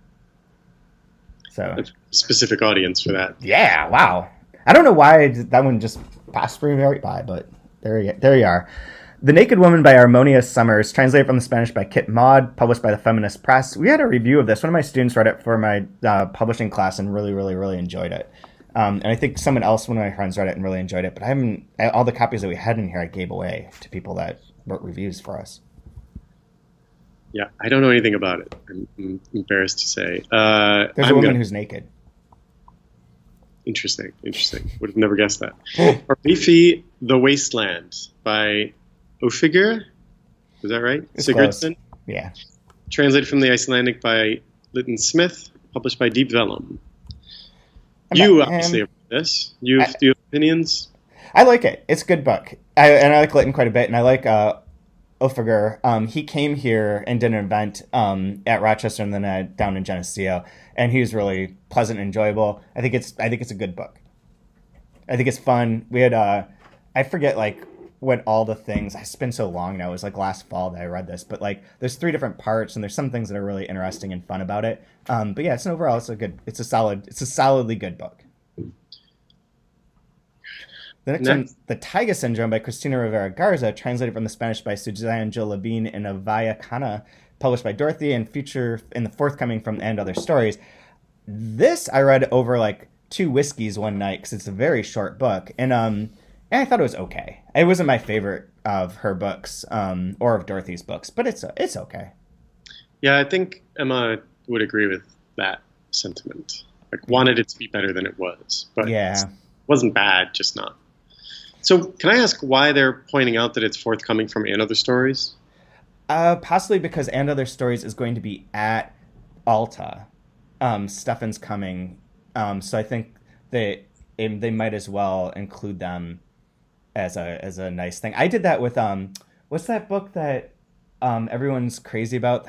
So a specific audience for that. Yeah, wow. I don't know why that one just passed me right by, but there you are. The Naked Woman by Harmonia Summers, translated from the Spanish by Kit Maud, published by the Feminist Press. We had a review of this. One of my students read it for my publishing class and really, really, really enjoyed it. And I think someone else, one of my friends, read it and really enjoyed it. But all the copies that we had in here I gave away to people that wrote reviews for us. Yeah, I don't know anything about it. I'm embarrassed to say. There's a woman who's naked. Interesting. Would have never guessed that. Orlifi, The Wasteland by Ofigur. Is that right? Sigurdsson? Yeah. Translated from the Icelandic by Lytton Smith, published by Deep Vellum. You obviously have read this. Do you have opinions? I like it. It's a good book. And I like Lytton quite a bit, and I like Ofigur. He came here and did an event at Rochester and then down in Geneseo, and he was really pleasant and enjoyable. I think it's a good book. I think it's fun. We had I forget like what all the things. It's been so long now. It was like last fall that I read this, but like there's 3 different parts, and there's some things that are really interesting and fun about it. But yeah, overall it's a solidly good book. The next one, The Taiga Syndrome by Cristina Rivera Garza, translated from the Spanish by Suzanne Jill Levine in Avaya Kana, published by Dorothy, and feature in the forthcoming from And Other Stories. This I read over like 2 whiskeys one night because it's a very short book, and I thought it was okay. It wasn't my favorite of her books or of Dorothy's books, but it's okay. Yeah, I think Emma would agree with that sentiment. Like, wanted it to be better than it was, but it wasn't bad, just not. So can I ask why they're pointing out that it's forthcoming from And Other Stories? Possibly because And Other Stories is going to be at Alta. Stefan's coming. So I think they might as well include them as a nice thing. I did that with what's that book that everyone's crazy about?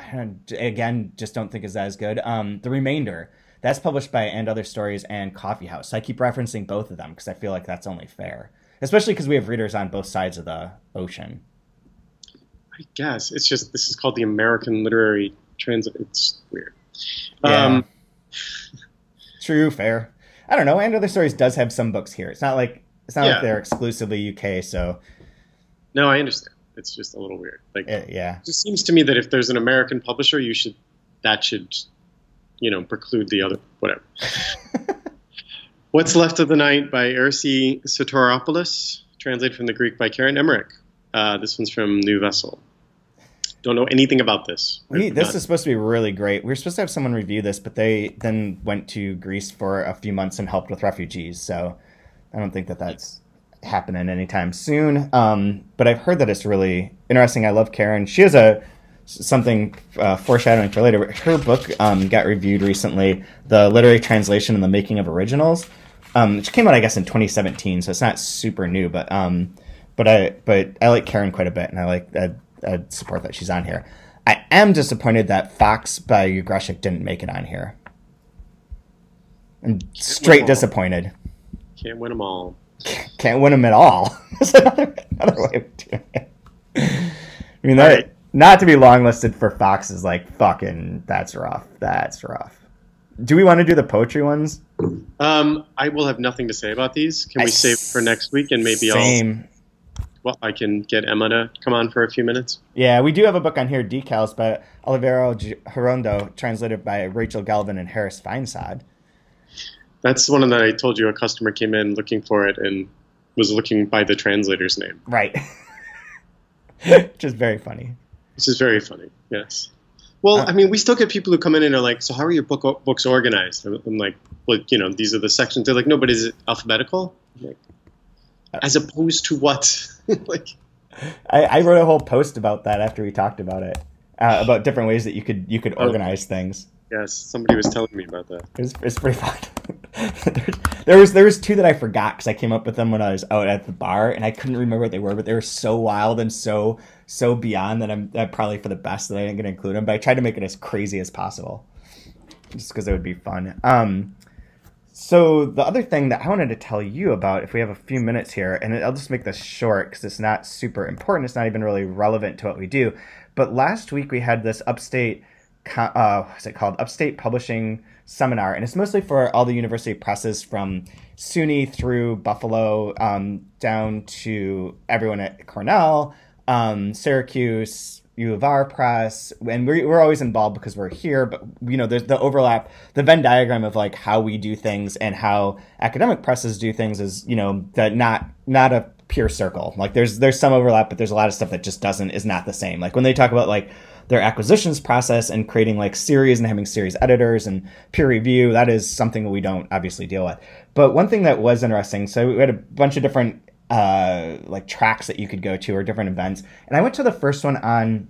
Again, just don't think is as good. The Remainder. That's published by And Other Stories and Coffee House. So I keep referencing both of them because I feel like that's only fair. Especially because we have readers on both sides of the ocean. I guess. It's just, this is called the American Literary Transit. It's weird. Yeah. True, fair. I don't know. And Other Stories does have some books here. It's not like they're exclusively UK, so. No, I understand. It's just a little weird. Like, yeah. It just seems to me that if there's an American publisher, that should preclude the other, whatever. What's Left of the Night by Ersi Soteropoulos, translated from the Greek by Karen Emmerich. This one's from New Vessel. Don't know anything about this. This is supposed to be really great. We were supposed to have someone review this, but they then went to Greece for a few months and helped with refugees. So I don't think that's happening anytime soon. But I've heard that it's really interesting. I love Karen. She has something foreshadowing for later. Her book got reviewed recently, The Literary Translation and the Making of Originals, which came out, I guess, in 2017. So it's not super new, but I like Karen quite a bit, and I support that she's on here. I am disappointed that Fox by Ugreshik didn't make it on here. I'm straight disappointed. Can't win them all. Can't win them at all. That's another way of doing it. I mean, not to be longlisted for Fox is like fucking. That's rough. That's rough. Do we want to do the poetry ones? I will have nothing to say about these. Can we save for next week, and maybe I can get Emma to come on for a few minutes? Yeah, we do have a book on here, Decals, by Olivia Jean, translated by Rachel Galvin and Harris Feinsad. That's one that I told you a customer came in looking for it and was looking by the translator's name. Right. Which is very funny. This is very funny, yes. Well, I mean, we still get people who come in and are like, so how are your books organized? I'm like, well, these are the sections. They're like, no, but is it alphabetical? I'm like, as opposed to what? Like, I wrote a whole post about that after we talked about it, about different ways that you could organize things. Yes, somebody was telling me about that. It's pretty fun. there was 2 that I forgot because I came up with them when I was out at the bar, and I couldn't remember what they were, but they were so wild and so beyond that I'm probably for the best that I didn't get to include them. But I tried to make it as crazy as possible, just because it would be fun. So the other thing that I wanted to tell you about, if we have a few minutes here, and I'll just make this short because it's not super important. It's not even really relevant to what we do. But last week we had this Upstate Publishing Seminar, and it's mostly for all the university presses from SUNY through Buffalo down to everyone at Cornell, Syracuse, U of R Press, and we're always involved because we're here, but there's the overlap, the Venn diagram of like how we do things and how academic presses do things is that not a pure circle. Like there's some overlap, but there's a lot of stuff that just is not the same. Like when they talk about like their acquisitions process and creating like series and having series editors and peer review, that is something that we don't obviously deal with. But one thing that was interesting, so we had a bunch of different like tracks that you could go to or different events, and I went to the first one on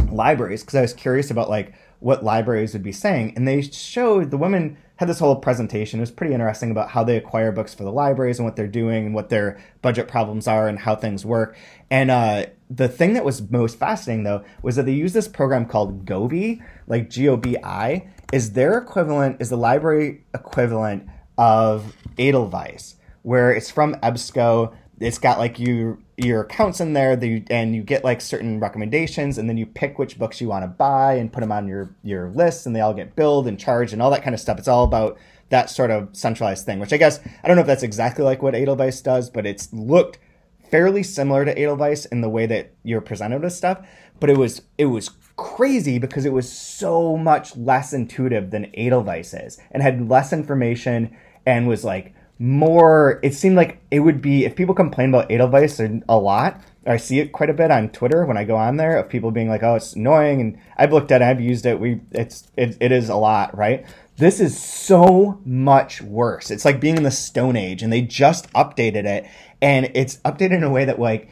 libraries because I was curious about like what libraries would be saying, and they showed the women had this whole presentation. It was pretty interesting about how they acquire books for the libraries and what they're doing and what their budget problems are and how things work. And the thing that was most fascinating, though, was that they use this program called Gobi, like GOBI, is the library equivalent of Edelweiss, where it's from EBSCO. it's got like your accounts in there, and you get like certain recommendations, and then you pick which books you want to buy and put them on your list, and they all get billed and charged and all that kind of stuff. It's all about that sort of centralized thing, which I guess, I don't know if that's exactly like what Edelweiss does, but it's looked fairly similar to Edelweiss in the way that you're presented with stuff. But it was crazy because it was so much less intuitive than Edelweiss is, and had less information, and was like more, it seemed like it would be, if people complain about Edelweiss a lot, or I see it quite a bit on Twitter when I go on there, of people being like, oh, it's annoying, and I've looked at it, I've used it, it is a lot, right? This is so much worse. It's like being in the Stone Age, and they just updated it, and it's updated in a way that like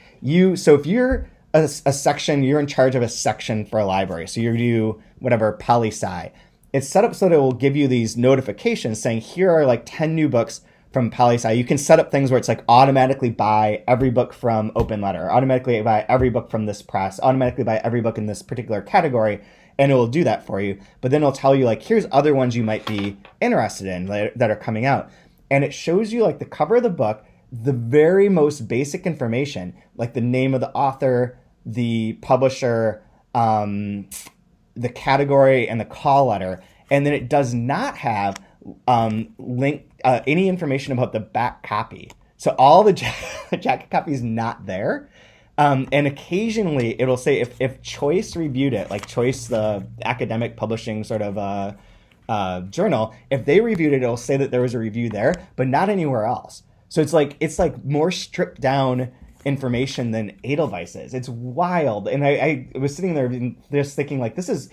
so if you're a section, you're in charge of a section for a library, so you do whatever, poli-sci, it's set up so that it will give you these notifications saying, here are like 10 new books from poli-sci. You can set up things where it's like automatically buy every book from Open Letter, automatically buy every book from this press, automatically buy every book in this particular category, and it will do that for you. But then it'll tell you like, here's other ones you might be interested in that are coming out. And it shows you like the cover of the book, the very most basic information, like the name of the author, the publisher, the category, and the call letter. And then it does not have any information about the back copy. So all the jacket copy is not there. And occasionally it'll say if Choice reviewed it, like Choice, the academic publishing sort of journal, if they reviewed it, it'll say that there was a review there, but not anywhere else. So it's like more stripped down information than Edelweiss is. It's wild. And I was sitting there just thinking like, this is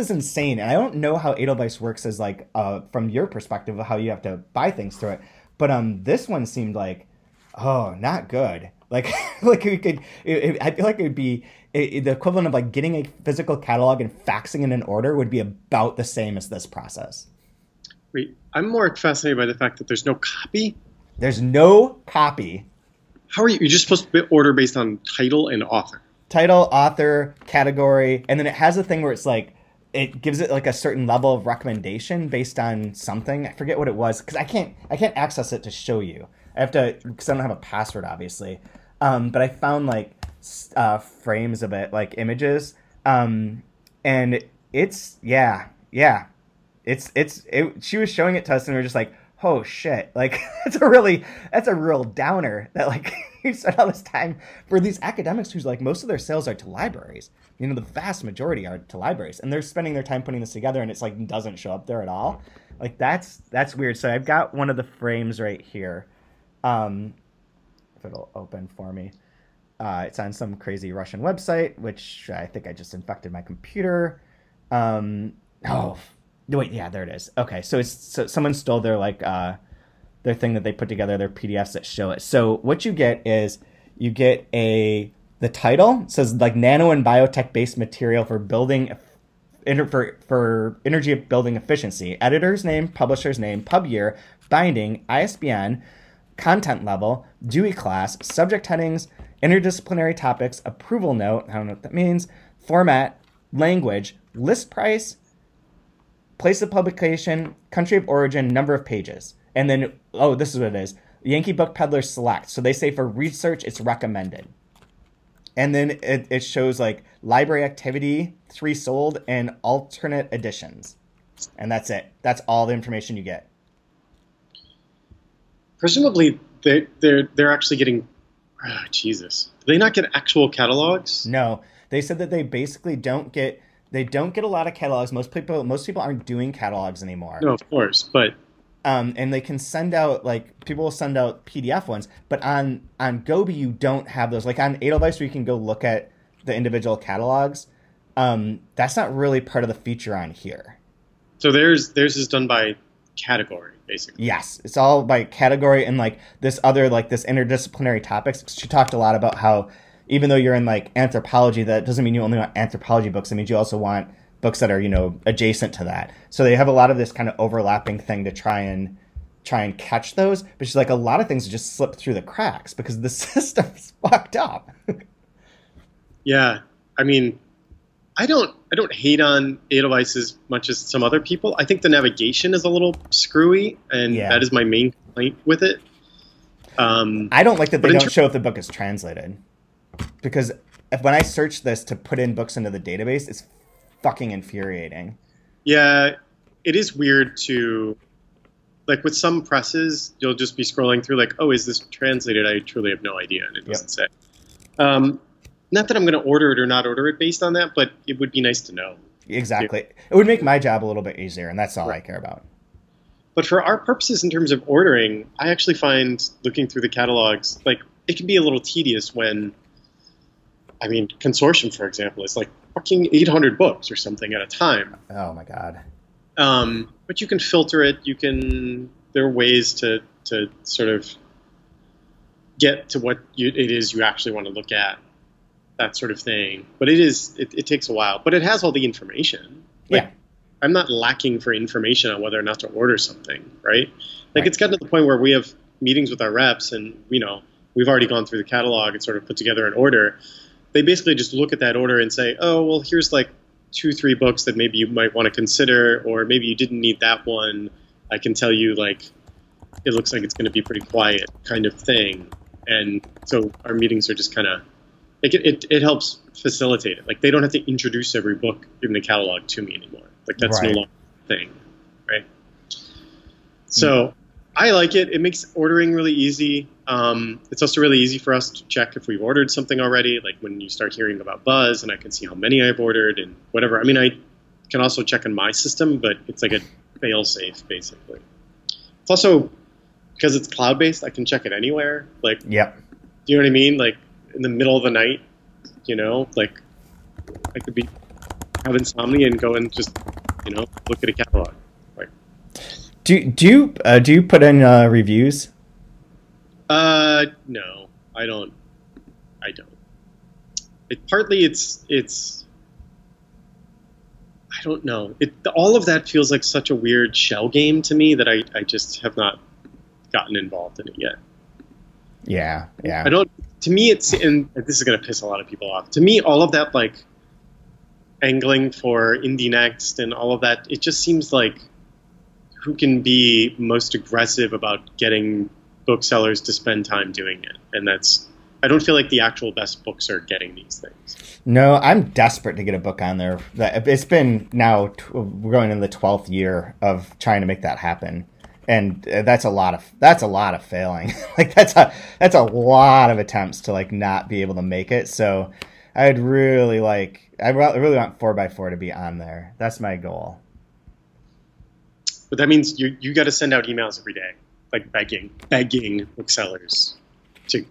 insane. And I don't know how Edelweiss works as like, from your perspective of how you have to buy things through it. But this one seemed like, oh, not good. Like we could, I feel like it would be the equivalent of like getting a physical catalog and faxing in an order would be about the same as this process. Wait, I'm more fascinated by the fact that there's no copy. There's no copy. How are you're just supposed to order based on title and author? Title, author, category, and then it has a thing where it's like, it gives it like a certain level of recommendation based on something. I forget what it was because I can't access it to show you. I have to, because I don't have a password, obviously. But I found like frames of it, like images, and it's she was showing it to us, and we were just like, oh shit, like that's a real downer that like you spent all this time for these academics who's like most of their sales are to libraries. You know, the vast majority are to libraries, and they're spending their time putting this together, and it's like doesn't show up there at all. Like that's weird. So I've got one of the frames right here. If it'll open for me. It's on some crazy Russian website, which I think I just infected my computer. Oh, wait, yeah, there it is. Okay, so someone stole their their thing that they put together, their PDFs that show it. So what you get is you get the title. It says like nano and biotech based material for building for energy building efficiency. Editor's name, publisher's name, pub year, binding, ISBN, content level, Dewey class, subject headings, interdisciplinary topics, approval note, I don't know what that means, format, language, list price, place of publication, country of origin, number of pages. And then, oh, this is what it is. Yankee Book Peddler Select. So they say for research, it's recommended. And then it shows like library activity, 3 sold, and alternate editions. And that's it. That's all the information you get. Presumably, they're actually getting. Oh, Jesus, do they not get actual catalogs? No, they said that they basically don't get. They don't get a lot of catalogs. Most people aren't doing catalogs anymore. No, of course, but. And they can send out people will send out PDF ones, but on Gobi you don't have those. Like on Edelweiss, where you can go look at the individual catalogs. That's not really part of the feature on here. So theirs is done by category, basically. Yes, it's all by category and this interdisciplinary topics. She talked a lot about how even though you're in anthropology, that doesn't mean you only want anthropology books. It means you also want books that are adjacent to that. So they have a lot of this kind of overlapping thing to try and catch those. But she's like, a lot of things just slip through the cracks because the system's fucked up. Yeah, I mean, I don't hate on Edelweiss as much as some other people. I think the navigation is a little screwy, and that is my main complaint with it. I don't like that they don't show if the book is translated, because when I search this to put in books into the database, it's fucking infuriating. Yeah, it is weird to, like with some presses, you'll just be scrolling through like, oh, is this translated? I truly have no idea, and it doesn't say. Not that I'm going to order it or not order it based on that, but it would be nice to know. Exactly. It would make my job a little bit easier, and that's all I care about. But for our purposes in terms of ordering, I actually find looking through the catalogs, like, it can be a little tedious when, I mean, Consortium, for example, is like fucking 800 books or something at a time. Oh, my God. But you can filter it. There are ways to sort of get to what it is you actually want to look at, that sort of thing. But it takes a while. But it has all the information. Like, yeah. I'm not lacking for information on whether or not to order something, right? Like, it's gotten to the point where we have meetings with our reps and, we've already gone through the catalog and sort of put together an order. They basically just look at that order and say, oh, well, here's like 2-3 books that maybe you might want to consider, or maybe you didn't need that one. I can tell you, like, it looks like it's going to be pretty quiet kind of thing. And so our meetings are just kind of, it helps facilitate it. Like, they don't have to introduce every book in the catalog to me anymore. Like, that's no longer a thing, right? So I like it. It makes ordering really easy. It's also really easy for us to check if we've ordered something already. Like, when you start hearing about buzz, and I can see how many I've ordered and whatever. I mean, I can also check in my system, but it's like a fail-safe, basically. It's also, because it's cloud-based, I can check it anywhere. Like, yep. Do you know what I mean? Like, in the middle of the night, like, I could have insomnia and go and just, look at a catalog. Like, do you put in reviews? No, I don't. It's I don't know. All of that feels like such a weird shell game to me that I just have not gotten involved in it yet. Yeah. To me, and this is going to piss a lot of people off. To me, all of that, like, angling for Indie Next and all of that, it just seems like who can be most aggressive about getting booksellers to spend time doing it. And I don't feel like the actual best books are getting these things. No, I'm desperate to get a book on there. It's been now, we're going into the 12th year of trying to make that happen. And that's a lot of failing. Like, that's a lot of attempts to, like, not be able to make it. So I really want 4x4 to be on there. That's my goal. But that means you got to send out emails every day, like begging booksellers to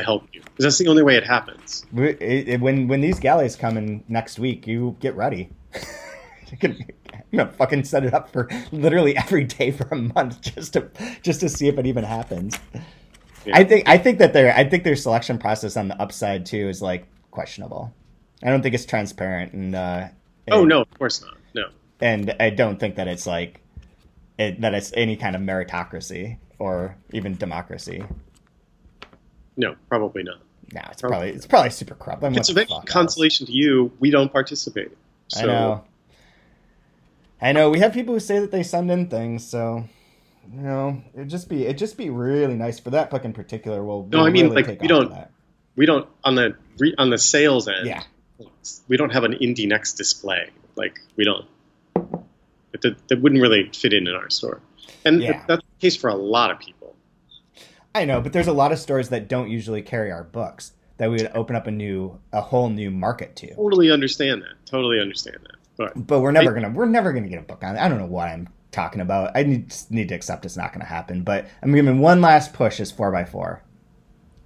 help you, because that's the only way it happens. When these galleys come in next week, you get ready. I'm gonna fucking set it up for literally every day for a month just to see if it even happens. Yeah. I think their selection process on the upside too is, like, questionable. I don't think it's transparent, and no, of course not. No, and I don't think that it's that it's any kind of meritocracy or even democracy. No, probably not. No, it's probably super corrupt. It's a consolation to you. We don't participate. So. I know. We have people who say that they send in things, so it'd just be really nice for that book in particular. We don't on the sales end. Yeah. We don't have an Indie Next display. Like, we don't. That wouldn't really fit in our store, and that's the case for a lot of people. I know, but there's a lot of stores that don't usually carry our books that we would open up a whole new market to. Totally understand that. But we're never gonna get a book on it. I don't know what I'm talking about. I need to accept it's not gonna happen. But I'm giving one last push as 4x4.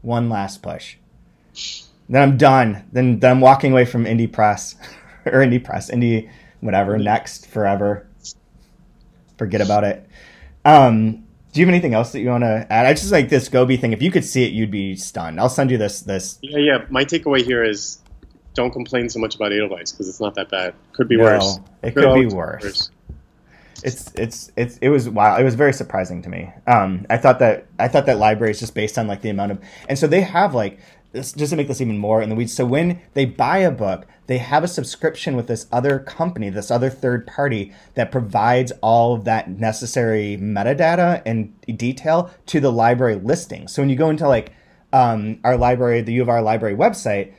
One last push. Then I'm done. Then I'm walking away from indie press or indie whatever, next, forever. Forget about it. Do you have anything else that you want to add? I just like this Gobi thing. If you could see it, you'd be stunned. I'll send you this. Yeah. My takeaway here is don't complain so much about Edelweiss because it's not that bad. Could be worse. It could be worse. It was wild. It was very surprising to me. I thought that library is just based on, like, the amount of, and so they have, like, just to make this even more in the weeds. So when they buy a book, they have a subscription with this other company, this other third party that provides all of that necessary metadata and detail to the library listing. So when you go into like our library, the U of R library website,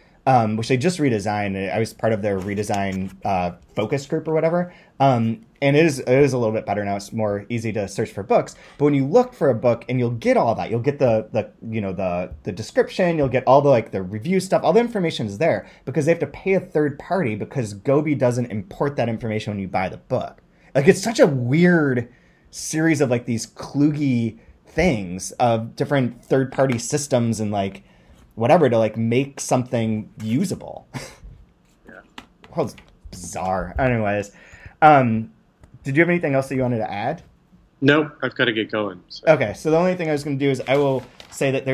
which they just redesigned. I was part of their redesign focus group or whatever. And it is a little bit better now. It's more easy to search for books. But when you look for a book, and you'll get all that, you'll get the description, you'll get all the like the review stuff. All the information is there because they have to pay a third party because Gobi doesn't import that information when you buy the book. Like it's such a weird series of like these kludgy things of different third party systems and like whatever to like make something usable. Yeah. Well, it's bizarre. Anyways, did you have anything else that you wanted to add? Nope, I've got to get going. So. Okay, so the only thing I was going to do is I will say that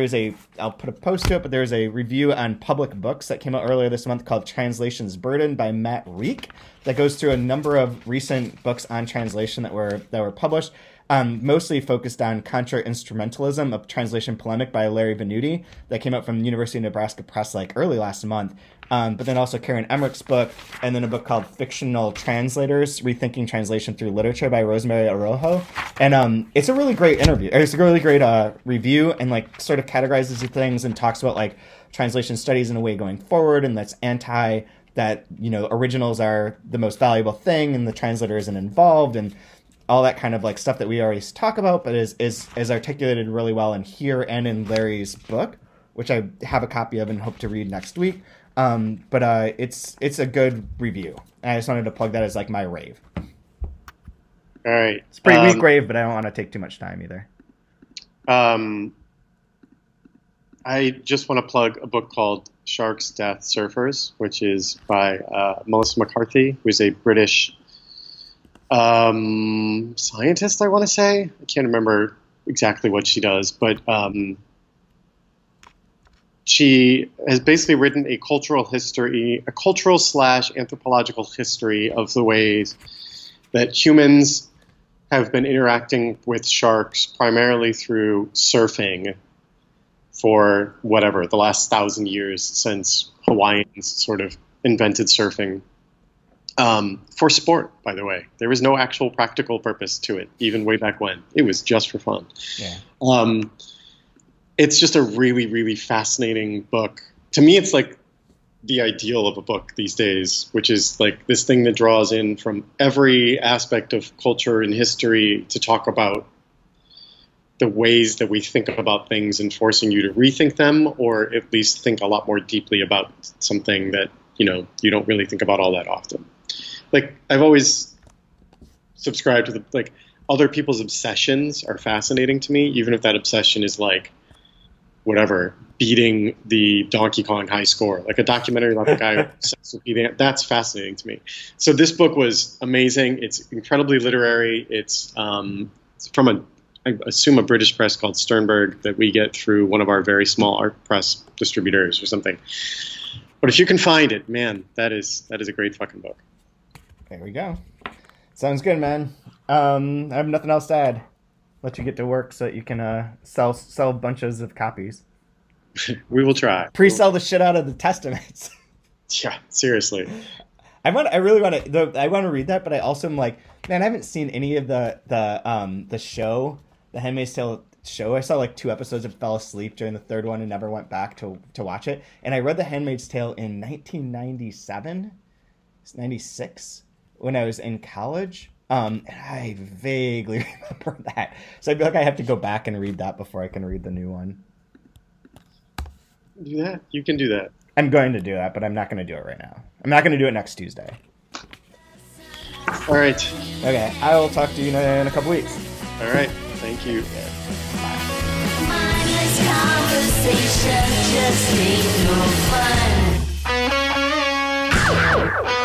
I'll put a post to it, but there's a review on Public Books that came out earlier this month called Translation's Burden by Matt Reek that goes through a number of recent books on translation that were published. Mostly focused on contra-instrumentalism, a translation polemic by Larry Venuti that came out from the University of Nebraska Press like early last month. But then also Karen Emmerich's book, and then a book called Fictional Translators, Rethinking Translation Through Literature by Rosemary Araujo. And it's a really great interview. It's a really great review and like sort of categorizes the things and talks about like translation studies in a way going forward, and that's anti that, originals are the most valuable thing and the translator isn't involved, and all that kind of like stuff that we always talk about, but is articulated really well in here and in Larry's book, which I have a copy of and hope to read next week. But it's a good review. And I just wanted to plug that as like my rave. All right. It's a pretty weak rave, but I don't want to take too much time either. I just want to plug a book called Sharks, Death, Surfers, which is by Melissa McCarthy, who's a British scientist, I want to say. I can't remember exactly what she does, but she has basically written a cultural / anthropological history of the ways that humans have been interacting with sharks primarily through surfing for the last 1,000 years since Hawaiians sort of invented surfing. For sport, by the way. There was no actual practical purpose to it, even way back when. It was just for fun. Yeah. It's just a really, really fascinating book. To me, it's like the ideal of a book these days, which is like this thing that draws in from every aspect of culture and history to talk about the ways that we think about things and forcing you to rethink them, or at least think a lot more deeply about something that, you don't really think about all that often. Like, I've always subscribed to other people's obsessions are fascinating to me, even if that obsession is like, beating the Donkey Kong high score, like a documentary about the guy obsessed with beating it. That's fascinating to me. So this book was amazing. It's incredibly literary. It's from I assume a British press called Sternberg that we get through one of our very small art press distributors or something. But if you can find it, man, that is a great fucking book. There we go. Sounds good, man. I have nothing else to add. Let you get to work so that you can sell bunches of copies. We will try. Pre-sell the shit out of the Testaments. Yeah, seriously. I really want to read that, but I also am like, man, I haven't seen any of the show, the Handmaid's Tale show. I saw like 2 episodes and fell asleep during the 3rd one and never went back to watch it. And I read The Handmaid's Tale in 1997, 96, when I was in college. And I vaguely remember that. So I feel like I have to go back and read that before I can read the new one. Do that? You can do that. I'm going to do that, but I'm not going to do it right now. I'm not going to do it next Tuesday. All right. Okay, I will talk to you in a couple weeks. All right. Thank you. Mindless conversation just ain't no fun.